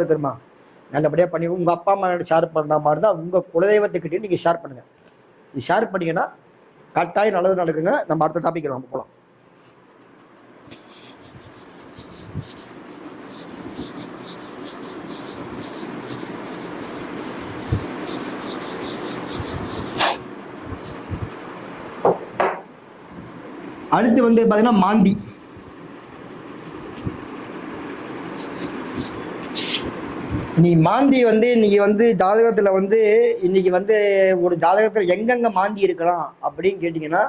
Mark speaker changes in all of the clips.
Speaker 1: இருக்குமா நல்லபடியாக பண்ணி உங்கள் அப்பா அம்மா ஷேர் பண்ணுற மாதிரி இருந்தால் உங்கள் குலதெய்வத்துக்கிட்டே நீங்கள் ஷேர் பண்ணுங்கள். இது ஷேர் பண்ணிங்கன்னா கட்டாயம் நல்லது நடக்குங்க. நம்ம அடுத்த டாபிக் நம்ம போகலாம். அடுத்து வந்து பார்த்தீங்கன்னா மாந்தி. நீ மாந்தி வந்து இன்னைக்கு வந்து ஜாதகத்தில் வந்து இன்னைக்கு வந்து ஒரு ஜாதகத்தில் எங்கெங்க மாந்தி இருக்கலாம் அப்படின்னு கேட்டிங்கன்னா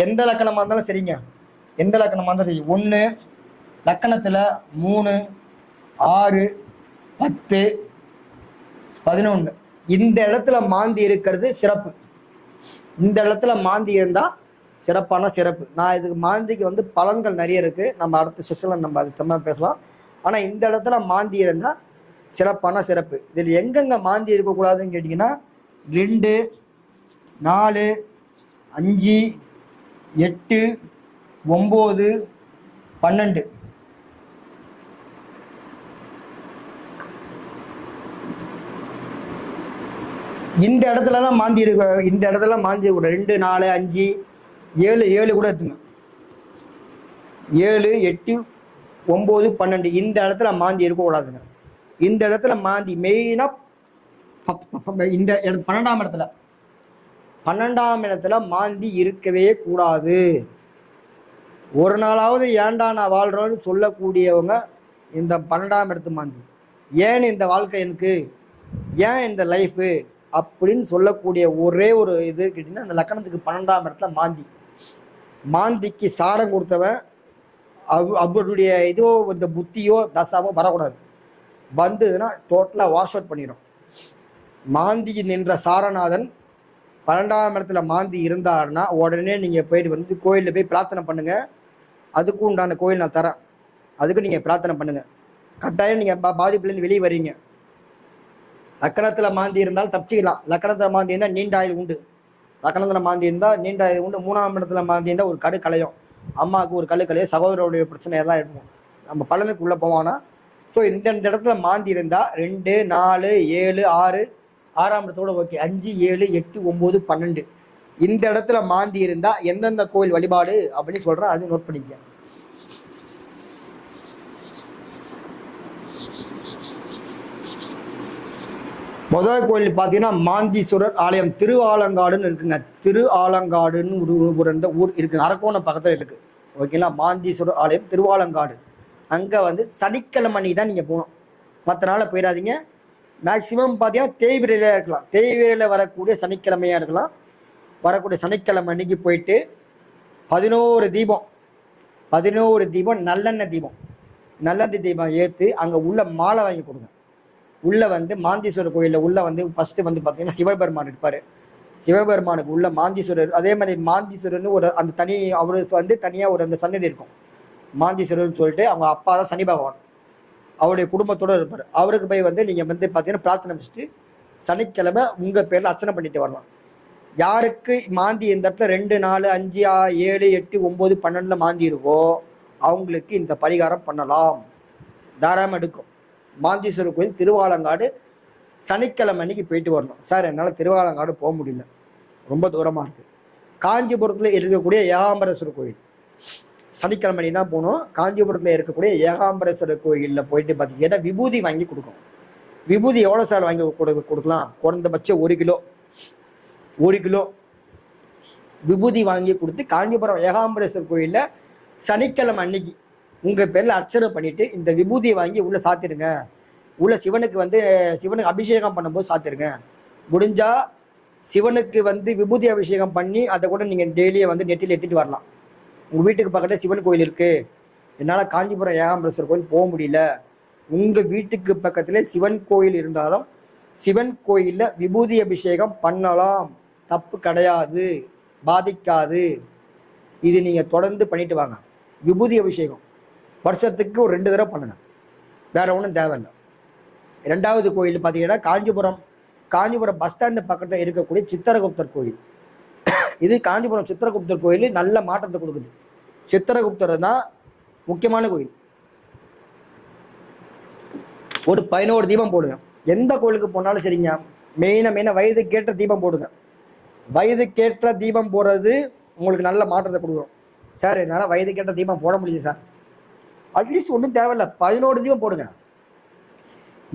Speaker 1: எந்த லக்கணமாக இருந்தாலும் சரிங்க, எந்த லக்கணமாக இருந்தாலும் சரி. 1 லக்கணத்தில் 3, 6, 10, 11 இந்த இடத்துல மாந்தி இருக்கிறது சிறப்பு. இந்த இடத்துல மாந்தி இருந்தால் சிறப்பான சிறப்பு. நான் இதுக்கு மாந்திக்கு வந்து பலன்கள் நிறைய இருக்குது, நம்ம அடுத்த செஷனில் நம்ம அது தம்மா பேசலாம். ஆனால் இந்த இடத்துல மாந்தி இருந்தால் சிறப்பான சிறப்பு. இதில் எங்கெங்க மாந்தி இருக்கக்கூடாதுன்னு கேட்டிங்கன்னா 2, 4, 5, 8, 9, 12 இந்த இடத்துல தான் மாந்தி இருக்க. இந்த இடத்துல மாந்தி கூட 2, 4, 5, 7 கூட எடுத்துங்க. 7, 8, 9, 12 இந்த இடத்துல மாந்தி இருக்கக்கூடாதுங்க. இந்த இடத்துல மாந்தி மெயினாக இந்த 12ஆம் இடத்துல மாந்தி இருக்கவே கூடாது. ஒரு நாளாவது ஏன்டா நான் வாழ்கிறோன்னு சொல்லக்கூடியவங்க இந்த 12ஆம் இடத்து மாந்தி. ஏன் இந்த வாழ்க்கை எனக்கு, ஏன் இந்த லைஃபு அப்படின்னு சொல்லக்கூடிய ஒரே ஒரு இது கேட்டிங்கன்னா அந்த லக்கணத்துக்கு 12ஆம் இடத்துல மாந்தி. மாந்திக்கு சாரம் கொடுத்தவன் அவருடைய இதோ இந்த புத்தியோ தசாவோ வரக்கூடாது. வந்ததுன்னா டோட்டலாக வாஷ் அவுட் பண்ணிடும். மாந்தி நின்ற சாரநாதன் 12ஆம் இடத்துல மாந்தி இருந்தாருன்னா உடனே நீங்கள் போயிட்டு வந்து கோயிலில் போய் பிரார்த்தனை பண்ணுங்கள். அதுக்கும் உண்டான கோயில் நான் தரேன், அதுக்கு நீங்கள் பிரார்த்தனை பண்ணுங்கள். கட்டாயம் நீங்கள் பாதிப்புலேருந்து வெளியே வரீங்க. லக்கணத்தில் மாந்தி இருந்தாலும் தப்பிச்சிக்கலாம். லக்கணத்தில் மாந்தி இருந்தால் நீண்ட ஆயுள் உண்டு. லக்கணத்தில் மாந்தி இருந்தால் நீண்ட ஆயுள் உண்டு. 3ஆம் இடத்துல மாந்தி இருந்தால் ஒரு கடு கலையும், அம்மாவுக்கு ஒரு கல் கலையும், சகோதரருடைய பிரச்சனை எல்லாம் இருக்கும். நம்ம பலனுக்கு உள்ளே போவானா. ஸோ இந்த இடத்துல மாந்தி இருந்தால் 2, 4, 7, 6 6ஆம் இடத்தோட ஓகே. 5, 7, 8, 9, 12 இந்த இடத்துல மாந்தி இருந்தால் எந்தெந்த கோயில் வழிபாடு அப்படின்னு சொல்கிறேன், அது நோட் பண்ணிக்க. முதல் கோயில் பார்த்தீங்கன்னா மாந்தீஸ்வரர் ஆலயம் திருஆலங்காடுன்னு இருக்குங்க. திருஆலங்காடுன்னு ஒரு ஊர் இருக்குது, அரக்கோணம் பக்கத்தில் இருக்குது. ஓகேங்களா. மாந்தீஸ்வரர் ஆலயம் திருவாலங்காடு. அங்கே வந்து சனிக்கிழமை தான் நீங்கள் போகணும், மற்ற நாளில் போயிடாதீங்க. மேக்சிமம் பார்த்தீங்கன்னா தேய்பிரையில் இருக்கலாம், தேய்பிரையில் வரக்கூடிய சனிக்கிழமையாக இருக்கலாம். வரக்கூடிய சனிக்கிழமை அன்னைக்கு போயிட்டு 11 தீபம் நல்லெண்ணெய் தீபம் ஏற்று அங்கே உள்ள மாலை வாங்கி கொடுங்க. உள்ளே வந்து மாந்தீஸ்வரர் கோயிலில் உள்ளே வந்து ஃபஸ்ட்டு வந்து பார்த்தீங்கன்னா சிவபெருமான் இருப்பார். சிவபெருமானுக்கு உள்ள மாந்தீஸ்வரர், அதே மாதிரி மாந்தீஸ்வரர்னு ஒரு அந்த தனி அவருக்கு வந்து தனியாக ஒரு அந்த சன்னதி இருக்கும். மாந்தீஸ்வரர்னு சொல்லிட்டு அவங்க அப்பா தான் சனி பகவான், அவருடைய குடும்பத்தோடு இருப்பார். அவருக்கு போய் வந்து நீங்கள் வந்து பார்த்தீங்கன்னா பிரார்த்தனை வச்சுட்டு சனிக்கிழமை உங்கள் பேரில் அர்ச்சனை பண்ணிட்டு வரலாம். யாருக்கு மாந்தி இந்த இடத்துல 2, 4, 5, 7, 8, 9, 12 மாந்தி இருக்கோ அவங்களுக்கு இந்த பரிகாரம் பண்ணலாம், தாராளமாக எடுக்கும். மாந்தீஸ்வரர் கோயில் திருவாலங்காடு சனிக்கிழமை அன்னைக்கு போயிட்டு வரணும். சார் என்னால் திருவாலங்காடு போக முடியல, ரொம்ப தூரமாக இருக்குது. காஞ்சிபுரத்தில் இருக்கக்கூடிய ஏகாம்பரேஸ்வரர் கோயில் சனிக்கிழமை தான் போகணும். காஞ்சிபுரத்தில் இருக்கக்கூடிய ஏகாம்பரேஸ்வரர் கோயிலில் போயிட்டு பார்த்தீங்கன்னா விபூதி வாங்கி கொடுக்கணும். விபூதி எவ்வளோ சார் வாங்கி கொடுக்கலாம்? குறைந்தபட்சம் 1 கிலோ விபூதி வாங்கி கொடுத்து காஞ்சிபுரம் ஏகாம்பரேஸ்வரர் கோயிலில் சனிக்கிழமை அன்னைக்கு உங்கள் பேரில் அர்ச்சனை பண்ணிவிட்டு இந்த விபூதியை வாங்கி உள்ளே சாத்திடுங்க. உள்ள சிவனுக்கு வந்து சிவனுக்கு அபிஷேகம் பண்ணும்போது சாத்திடுங்க. முடிஞ்சால் சிவனுக்கு வந்து விபூதி அபிஷேகம் பண்ணி அதை கூட நீங்கள் டெய்லியை வந்து நெட்டில் எடுத்துகிட்டு வரலாம். உங்கள் வீட்டுக்கு பக்கத்தில் சிவன் கோயில் இருக்குது, என்னால் காஞ்சிபுரம் ஏகாம்பரேஸ்வரர் கோயில் போக முடியல, உங்கள் வீட்டுக்கு பக்கத்தில் சிவன் கோயில் இருந்தாலும் சிவன் கோயிலில் விபூதி அபிஷேகம் பண்ணலாம், தப்பு கிடையாது, பாதிக்காது. இது நீங்கள் தொடர்ந்து பண்ணிட்டு வாங்க. விபூதி அபிஷேகம் வருஷத்துக்கு ஒரு 2 தடவை பண்ணுங்க, வேற ஒன்றும் தேவையில்லை. 2வது கோயில் பார்த்தீங்கன்னா காஞ்சிபுரம் பஸ் ஸ்டாண்டு பக்கத்தில் இருக்கக்கூடிய சித்திரகுப்தர் கோயில். இது காஞ்சிபுரம் சித்திரகுப்தர் கோயில் நல்ல மாற்றத்தை கொடுக்குது. சித்திரகுப்தர் தான் முக்கியமான கோயில். ஒரு 11 தீபம் போடுங்க. எந்த கோயிலுக்கு போனாலும் சரிங்க, மெயினாக வயதுக்கேற்ற தீபம் போடுங்க. வயதுக்கேற்ற தீபம் போடுறது உங்களுக்கு நல்ல மாற்றத்தை கொடுக்கும். சார் என்னால் வயதுக்கேற்ற தீபம் போட முடியுது சார், அட்லீஸ்ட் ஒன்றும் தேவையில்ல, 11 தீபம் போடுங்க.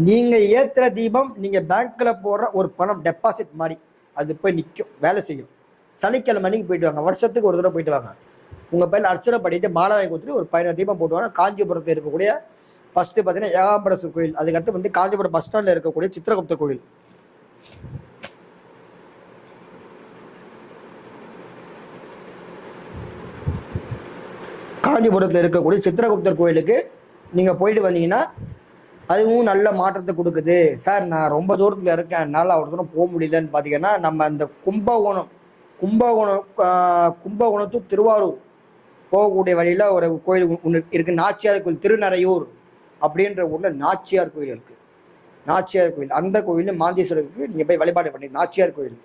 Speaker 1: நீங்கள் ஏற்றுற தீபம் நீங்கள் பேங்க்கில் போடுற ஒரு பணம் டெபாசிட் மாதிரி அது போய் நிற்கும், வேலை செய்யும். சனிக்கிழமை அன்னைக்கு போயிட்டு வாங்க, வருஷத்துக்கு ஒரு தடவை போயிட்டு வாங்க. உங்கள் பேரில் அர்ச்சனை பண்ணிட்டு மாலை வாங்கி கொடுத்துட்டு ஒரு 11 தீபம் போட்டுவாங்க. காஞ்சிபுரத்தில் இருக்கக்கூடிய ஃபஸ்ட்டு பார்த்தீங்கன்னா ஏகாம்பரேஸ்வரர் கோயில், அதுக்கடுத்து வந்து காஞ்சிபுரம் பஸ் ஸ்டாண்டில் இருக்கக்கூடிய சித்திரகுப்தர் கோயில். காஞ்சிபுரத்தில் இருக்கக்கூடிய சித்திரகுப்தர் கோயிலுக்கு நீங்கள் போயிட்டு வந்தீங்கன்னா அதுவும் நல்ல மாற்றத்தை கொடுக்குது. சார் நான் ரொம்ப தூரத்தில் இருக்கேன், என்னால் அவ்வளோ தூரம் போக முடியலன்னு பார்த்தீங்கன்னா, நம்ம அந்த கும்பகோணம் டு திருவாரூர் போகக்கூடிய வழியில் ஒரு கோயில் ஒன்று இருக்குது, நாச்சியார் கோயில். திருநறையூர் அப்படின்ற ஊரில் நாச்சியார் கோயில் இருக்குது. நாச்சியார் கோயில், அந்த கோயில் மாந்தீஸ்வரருக்கு நீங்கள் போய் வழிபாடு பண்ணி, நாச்சியார் கோயில்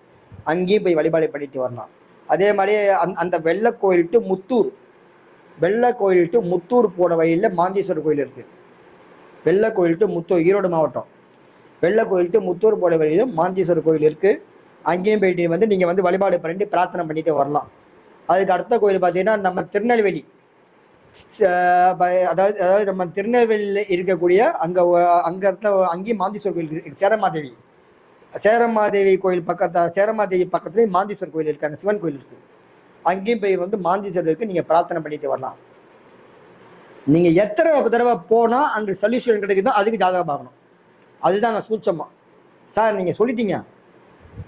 Speaker 1: அங்கேயும் போய் வழிபாடு பண்ணிட்டு வரலாம். அதே மாதிரி அந்த வெள்ளை கோயில் டு முத்தூர், வெள்ளை கோயில் டு முத்தூர் போன வழியில் மாந்தீஸ்வரர் கோயில் இருக்குது. வெள்ளை கோயில் டு முத்தூர், ஈரோடு மாவட்டம். வெள்ளை கோயில் டு முத்தூர் போன வழியிலும் மாந்தீஸ்வரர் கோயில் இருக்குது. அங்கேயும் போயிட்டு வந்து நீங்கள் வந்து வழிபாடு பண்ணிட்டு பிரார்த்தனை பண்ணிட்டு வரலாம். அதுக்கு அடுத்த கோயில் பார்த்தீங்கன்னா நம்ம திருநெல்வேலி, அதாவது நம்ம திருநெல்வேலியில் இருக்கக்கூடிய அங்கேயும் மாந்தீஸ்வரர் கோயில் இருக்குது. சேரமாதேவி கோயில் சேரமாதேவி பக்கத்துலேயும் மாந்தீஸ்வரர் கோயில் இருக்குது, அங்கே சிவன் கோயில் இருக்குது. அங்கேயும் போய் வந்து மாந்தீஸ்வரருக்கு நீங்கள் பிரார்த்தனை பண்ணிட்டு வரலாம். நீங்கள் எத்தனை தடவை போனால் அங்கே சொல்யூஷன் கிடைக்குதோ அதுக்கு ஜாதகம் பார்க்கணும். அதுதான் சூட்சமாக. சார் நீங்கள் சொல்லிட்டீங்க,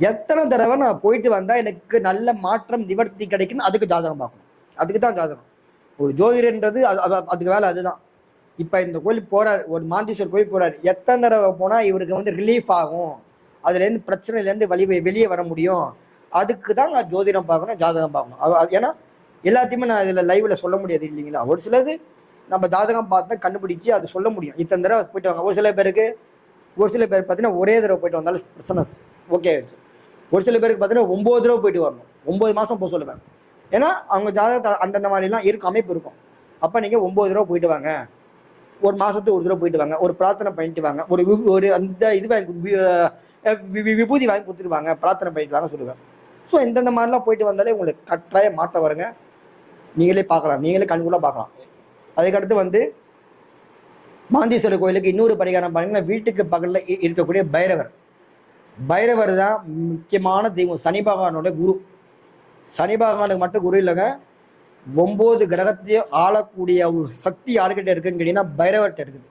Speaker 1: எத்தனை தடவை நான் போயிட்டு வந்தால் எனக்கு நல்ல மாற்றம் நிவர்த்தி கிடைக்குன்னு அதுக்கு ஜாதகம் பார்க்கணும். அதுக்கு தான் ஜாதகம். ஒரு ஜோதிடன்றது அதுக்கு வேலை அதுதான். இப்போ இந்த கோயிலுக்கு போகிறார், ஒரு மாந்தீஸ்வரர் கோயில் போகிறார், எத்தனை தடவை போனால் இவருக்கு வந்து ரிலீஃப் ஆகும், அதுலேருந்து பிரச்சனையிலேருந்து வெளியே வர முடியும், அதுக்கு தான் நான் ஜோதிடம் பார்க்கணும், ஜாதகம் பார்க்கணும். ஏன்னா எல்லாத்தையுமே நான் இதில் லைவில் சொல்ல முடியாது இல்லைங்களா. ஒரு சிலது நம்ம ஜாதகம் பார்த்து தான் கண்டுபிடிச்சி அது சொல்ல முடியும். இத்தனை தடவை போயிட்டு வாங்க. ஒரு சில பேர் பார்த்தீங்கன்னா ஒரே தடவை போயிட்டு வந்தாலும் பிரச்சனை ஓகே ஆயிடுச்சு. ஒரு சில பேருக்கு பார்த்தீங்கன்னா 9 தடவை போயிட்டு வரணும், 9 மாதம் போக சொல்லுவேன். ஏன்னா அவங்க ஜாதகத்தை அந்தந்த மாதிரிலாம் அமைப்பு இருக்கும். அப்போ நீங்கள் 9 தடவை போயிட்டு வாங்க, ஒரு மாதத்துக்கு ஒரு தடவை போயிட்டு வாங்க, ஒரு பிரார்த்தனை பண்ணிட்டு வாங்க, ஒரு அந்த இது விபூதி வாங்கி கொடுத்துட்டு வாங்க, பிரார்த்தனை பண்ணிட்டு வாங்க சொல்லுவேன். ஸோ இந்தந்த மாதிரிலாம் போயிட்டு வந்தாலே உங்களுக்கு கட்டாய மாற்றம் வருங்க. நீங்களே பார்க்கலாம், நீங்களே கண்கூடாக பார்க்கலாம். அதுக்கடுத்து வந்து மாந்தீஸ்வரர் கோயிலுக்கு இன்னொரு பரிகாரம் பார்த்தீங்கன்னா, வீட்டுக்கு பக்கத்தில் இருக்கக்கூடிய பைரவர் தான் முக்கியமான தெய்வம். சனி பகவானோட குரு. சனி பகவானுக்கு மட்டும் குரு இல்லைங்க, 9 கிரகத்தையும் ஆளக்கூடிய ஒரு சக்தி யாருக்கிட்ட இருக்குன்னு கேட்டீங்கன்னா பைரவர்கிட்ட இருக்குது.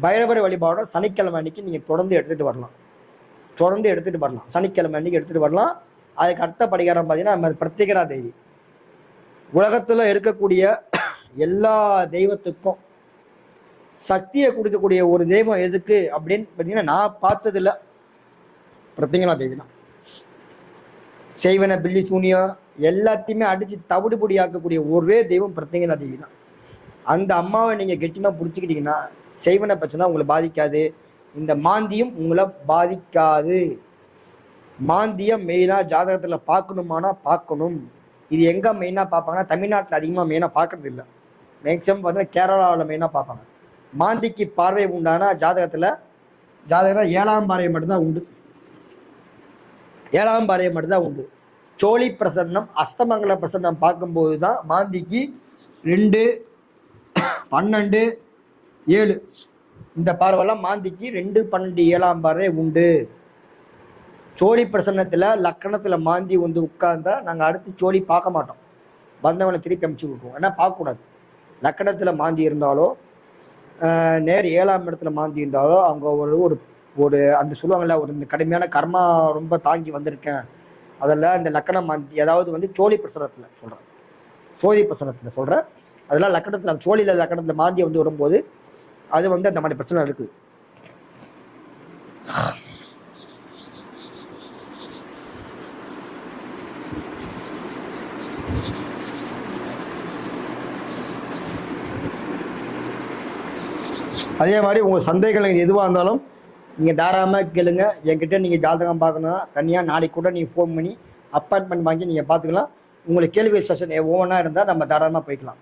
Speaker 1: பைரவர் வழிபாடு சனிக்கிழமை அன்னைக்கு நீங்கள் தொடர்ந்து எடுத்துகிட்டு வரலாம். சனிக்கிழமை அன்னைக்கு எடுத்துகிட்டு வரலாம். அதுக்கு அடுத்த பரிகாரம் பார்த்தீங்கன்னா நம்ம பிரத்யேகரா தேவி. உலகத்தில் இருக்கக்கூடிய எல்லா தெய்வத்துக்கும் சக்தியை கொடுக்கக்கூடிய ஒரு தெய்வம் எதுக்கு அப்படின்னு பார்த்தீங்கன்னா, நான் பார்த்ததில்ல, பிரத்யேகரா தேவி தான். செய்வன பில்லி சூனியம் எல்லாத்தையுமே அடித்து தவிடுபொடி ஆக்கக்கூடிய ஒரே தெய்வம் பிரத்யேகரா தேவி தான். அந்த அம்மாவை நீங்கள் கெட்டியமாக பிடிச்சிக்கிட்டீங்கன்னா செய்வன பிரச்சனை உங்களை பாதிக்காது, இந்த மாந்தியம் உங்களை பாதிக்காது. மாந்தியம் மெயினாக ஜாதகத்தில் பார்க்கணும். இது எங்கே மெயினாக பார்ப்பாங்கன்னா, தமிழ்நாட்டில் அதிகமாக மெயினாக பார்க்கறது இல்லை. மேக்சிமம் பார்த்தீங்கன்னா கேரளாவில் மெயினாக பார்ப்பாங்க. மாந்திக்கு பார்வை உண்டான ஜாதகத்தில் 7ஆம் பார்வை மட்டும்தான் உண்டு. 7ஆம் பார்வை மட்டும்தான் உண்டு. சோழி பிரசன்னம், அஸ்தமங்கல பிரசன்னம் பார்க்கும்போது தான் மாந்திக்கு 2, 12, 7 இந்த பார்வைலாம் மாந்திக்கு 2, 12, 7ஆம் பார்வை உண்டு. சோழி பிரசன்னத்தில் லக்கணத்தில் மாந்தி வந்து உட்கார்ந்தா நாங்கள் அடுத்து சோழி பார்க்க மாட்டோம், வந்தவனை திருப்பி அனுப்பிச்சு கொடுப்போம். ஏன்னா பார்க்கக்கூடாது. லக்கணத்தில் மாந்தி இருந்தாலோ நேர் 7ஆம் இடத்துல மாந்தி இருந்தாலோ அவங்க ஒரு அந்த சொல்லுவாங்கள்ல, ஒரு இந்த கடுமையான கர்மா ரொம்ப தாங்கி வந்திருக்கேன், அதெல்லாம் இந்த லக்கணம் மாந்தி, அதாவது வந்து சோழி பிரசனத்தில் சொல்கிறேன். அதெல்லாம் லக்கணத்தில் சோழியில் லக்கணத்தில் மாந்தி வந்து வரும்போது அது வந்து அந்த மாதிரி பிரச்சனை இருக்குது. அதே மாதிரி உங்கள் சந்தேகங்கள் எதுவாக இருந்தாலும் நீங்கள் தாராளமாக கேளுங்க. என்கிட்ட நீங்கள் ஜாதகம் பார்க்கணுன்னா தனியாக நாளைக்கு கூட நீங்கள் ஃபோன் பண்ணி அப்பாயின்மெண்ட் வாங்கி நீங்கள் பார்த்துக்கலாம். உங்களுக்கு கேள்வி செஷன் ஒவ்வொன்றா இருந்தால் நம்ம தாராளமாக போய்க்கலாம்.